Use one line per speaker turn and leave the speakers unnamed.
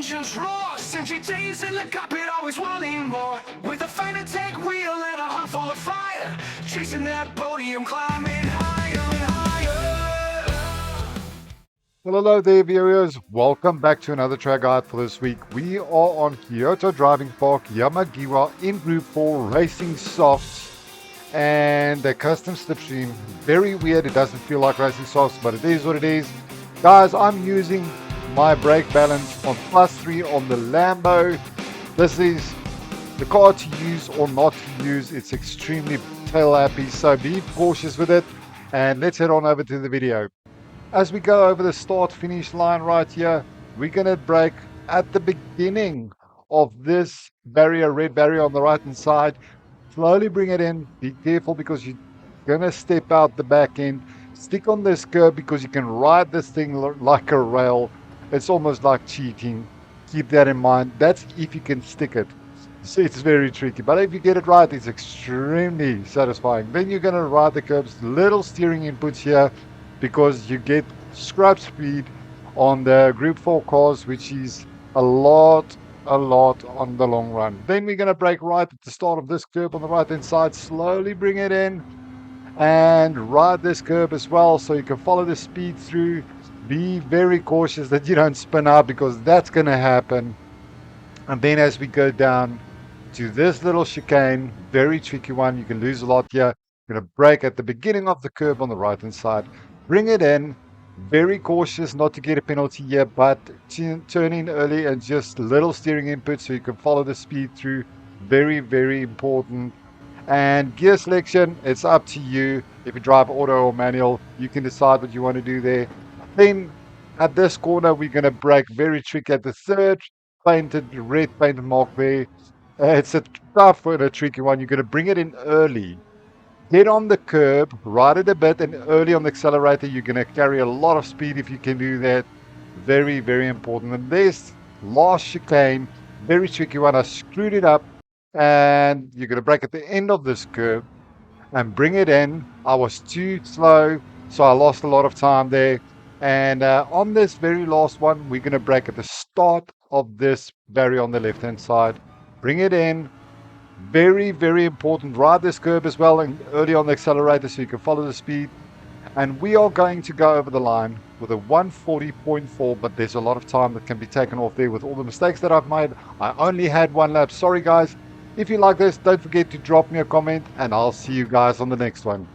engines roar, century days in the cockpit, always wanting more. With a Fanatec wheel and a heart full of fire, chasing that podium, climbing higher and higher.
Well, hello there viewers, welcome back to another track guide for this week. We are on Kyoto Driving Park, Yamagiwa in Group 4 Racing Softs and the custom slipstream. Very weird, it doesn't feel like racing softs, but it is what it is. Guys, I'm using my brake balance on +3 on the Lambo. This is the car to use or not to use. It's extremely tail happy, so be cautious with it. And let's head on over to the video. As we go over the start finish line right here, we're going to brake at the beginning of this barrier, red barrier on the right hand side. Slowly bring it in. Be careful because you're going to step out the back end. Stick on this curb because you can ride this thing like a rail. It's almost like cheating. Keep that in mind. That's if you can stick it. So it's very tricky, but if you get it right, it's extremely satisfying. Then you're going to ride the curbs, little steering inputs here, because you get scrub speed on the Group 4 cars, which is a lot on the long run. Then we're going to brake right at the start of this curb on the right hand side, slowly bring it in and ride this curb as well so you can follow the speed through. Be very cautious that you don't spin out because that's going to happen. And then as we go down to this little chicane, very tricky one, you can lose a lot here. You're going to brake at the beginning of the curb on the right hand side. Bring it in, very cautious not to get a penalty here, but turn in early and just little steering input so you can follow the speed through. Very important. And gear selection, it's up to you. If you drive auto or manual, you can decide what you want to do there. Then at this corner, we're going to brake very tricky at the third painted, red painted mark there. It's a tough and a tricky one. You're going to bring it in early. Get on the curb, ride it a bit, and early on the accelerator, you're going to carry a lot of speed if you can do that. Very important. And this last chicane, very tricky one. I screwed it up, and you're going to brake at the end of this curb and bring it in. I was too slow, so I lost a lot of time there. And on this very last one, we're going to brake at the start of this barrier on the left-hand side. Bring it in. Very important. Ride this curb as well and early on the accelerator so you can follow the speed. And we are going to go over the line with a 140.4, but there's a lot of time that can be taken off there with all the mistakes that I've made. I only had one lap. Sorry guys. If you like this, don't forget to drop me a comment and I'll see you guys on the next one.